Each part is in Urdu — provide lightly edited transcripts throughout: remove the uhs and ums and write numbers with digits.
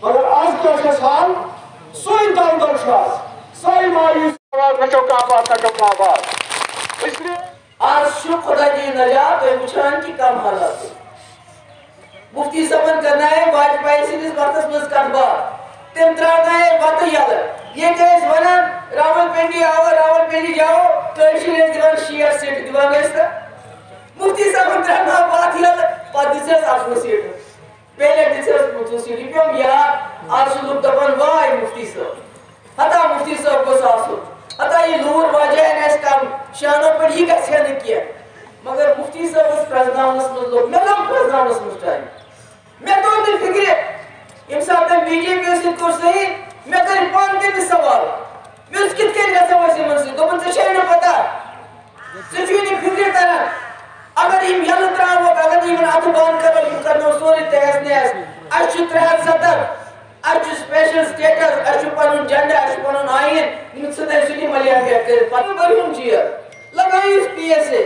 مگر آج کیا حال سوئی دلدل سوئی مایوس اس لیے آج خدا دی نجات وچھان کی کم حالات مفتی صاحبن کرنا ہے واجپائی سندس وقتس مز کت بات تم ترانا ہے وقت یل یہ ونان راول پنڈی آو راول پنڈی جاؤ کشیر دیوان شیئر سیٹ دیوان مفتی صاحبن ترانا بات یل پتہ دس اپنو سیٹ پہلے دس پوچھو سیٹ پیوم یار آج لوگ دپان وائے مفتی صاحب ہتا مفتی صاحب کو ساسو ہتا یہ لور واجہن اس کم شانوں پر یہ گھسیا نہ کیا مگر مفتی صاحب اس پرزناونس مز لوگ میں لوگ پرزناونس مز ٹائم میں تو نہیں فکر یم ساتھ بی جے پی سے کور صحیح میں کر پان تم سوال میں اس کت کن گژھو اس من سے دپن ژے چھے نہ پتہ ژے چھُے نہٕ فکر تران اگر یم یل تراوو اگر یمن اتھ بند کرو یم کرنو سورُے تہس نہس اَسہِ چھُ 370 اَسہِ چھُ سپیشل سٹیٹس اَسہِ چھُ پنُن جنڈا اَسہِ چھُ پنُن آیین یم سۭتۍ سُلی ملیاریٹ کٔرِتھ پتہٕ بٔرہُم جیل لگٲیِس پی ایس اے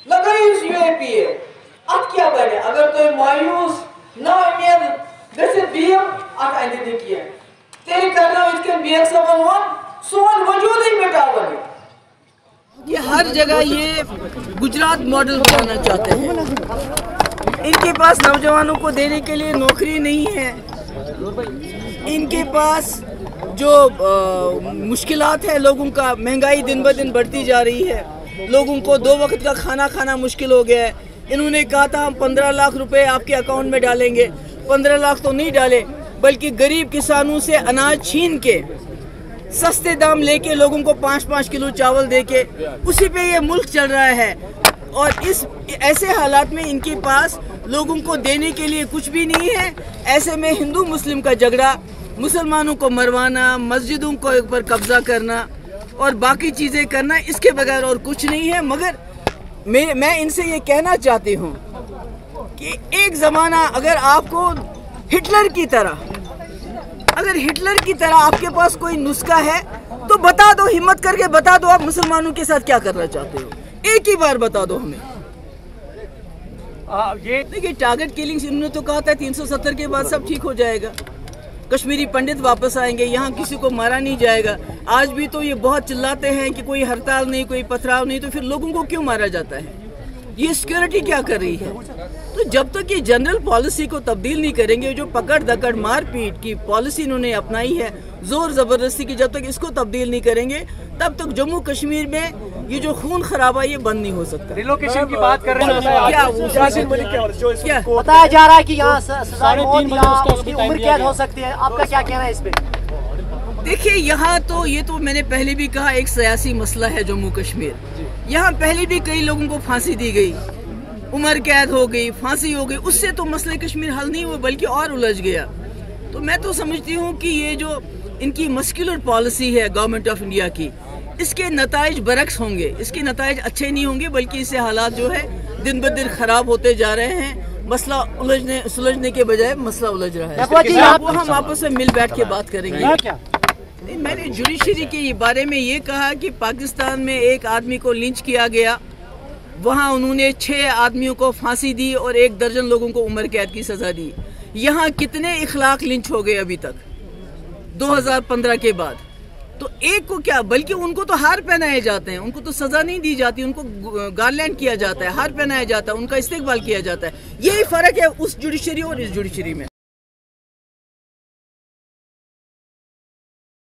لگٲیِس یوٗ اے پی اے اتھ کیا بنہِ اگر تُہۍ مایوٗس نا امید گٔژھِتھ بِہِو اتھ اندِ نہٕ کینٛہہ تیٚلہِ کرنو یِتھ کٔنۍ بیگ صٲبن ووٚن سون وجوٗدٕے مٹاوَن یہ ہر جگہ یہ گجرات ماڈل بنانا چاہتے ہیں ان کے پاس نوجوانوں کو دینے کے لیے نوکری نہیں ہے ان کے پاس جو مشکلات ہے لوگوں کا مہنگائی دن بہ دن بڑھتی جا رہی ہے لوگوں کو 2 وقت کا کھانا کھانا مشکل ہو گیا ہے انہوں نے کہا تھا ہم 15 لاکھ روپے آپ کے اکاؤنٹ میں ڈالیں گے 15 لاکھ تو نہیں ڈالے بلکہ غریب کسانوں سے اناج چھین کے سستے دام لے کے لوگوں کو 5-5 کلو چاول دے کے اسی پہ یہ ملک چل رہا ہے اور اس ایسے حالات میں ان کے پاس لوگوں کو دینے کے لیے کچھ بھی نہیں ہے ایسے میں ہندو مسلم کا جھگڑا مسلمانوں کو مروانا مسجدوں کو پر قبضہ کرنا اور باقی چیزیں کرنا اس کے بغیر اور کچھ نہیں ہے مگر میں ان سے یہ کہنا چاہتی ہوں کہ ایک زمانہ اگر آپ کو ہٹلر کی طرح آپ کے پاس کوئی نسخہ ہے تو بتا دو ہمت کر کے بتا دو آپ مسلمانوں کے ساتھ کیا کرنا چاہتے ہو ایک ہی بار بتا دو ہمیں دیکھیے ٹارگٹ کلنگز انہوں نے تو کہا تھا 370 کے بعد سب ٹھیک ہو جائے گا کشمیری پنڈت واپس آئیں گے یہاں کسی کو مارا نہیں جائے گا آج بھی تو یہ بہت چلاتے ہیں کہ کوئی ہڑتال نہیں کوئی پتھراؤ نہیں تو پھر لوگوں کو کیوں مارا جاتا ہے یہ سیکیورٹی کیا کر رہی ہے تو جب تک یہ جنرل پالیسی کو تبدیل نہیں کریں گے جو پکڑ دکڑ مار پیٹ کی پالیسی انہوں نے اپنائی ہے زور زبردستی کی جب تک اس کو تبدیل نہیں کریں گے تب تک جموں کشمیر میں یہ جو خون خرابہ یہ بند نہیں ہو سکتا ریلوکیشن کی بات کر رہے ہیں کیا بتایا جا رہا ہے کہ یہاں اس کی عمر قید ہو سکتی ہے آپ کا کیا کہنا ہے اس پہ دیکھیے یہاں تو یہ تو میں نے پہلے بھی کہا ایک سیاسی مسئلہ ہے جموں کشمیر یہاں پہلے بھی کئی لوگوں کو پھانسی دی گئی عمر قید ہو گئی پھانسی ہو گئی اس سے تو مسئلہ کشمیر حل نہیں ہوا بلکہ اور الجھ گیا تو میں تو سمجھتی ہوں کہ یہ جو ان کی مسکولر پالیسی ہے گورنمنٹ آف انڈیا کی اس کے نتائج برعکس ہوں گے اس کے نتائج اچھے نہیں ہوں گے بلکہ اس سے حالات جو ہے دن بدن خراب ہوتے جا رہے ہیں مسئلہ سلجھنے کے بجائے مسئلہ الجھ رہا ہے وہ ہم آپس میں مل بیٹھ کے بات کریں گے میں نے جوڈیشری کے بارے میں یہ کہا کہ پاکستان میں ایک آدمی کو لنچ کیا گیا وہاں انہوں نے 6 آدمیوں کو پھانسی دی اور 1 درجن لوگوں کو عمر قید کی سزا دی یہاں کتنے اخلاق لنچ ہو گئے ابھی تک 2015 کے بعد تو ایک کو کیا بلکہ ان کو تو ہار پہنائے جاتے ہیں ان کو تو سزا نہیں دی جاتی ان کو گارلینڈ کیا جاتا ہے ہار پہنایا جاتا ہے ان کا استقبال کیا جاتا ہے یہی فرق ہے اس جوڈیشری اور اس جوڈیشری میں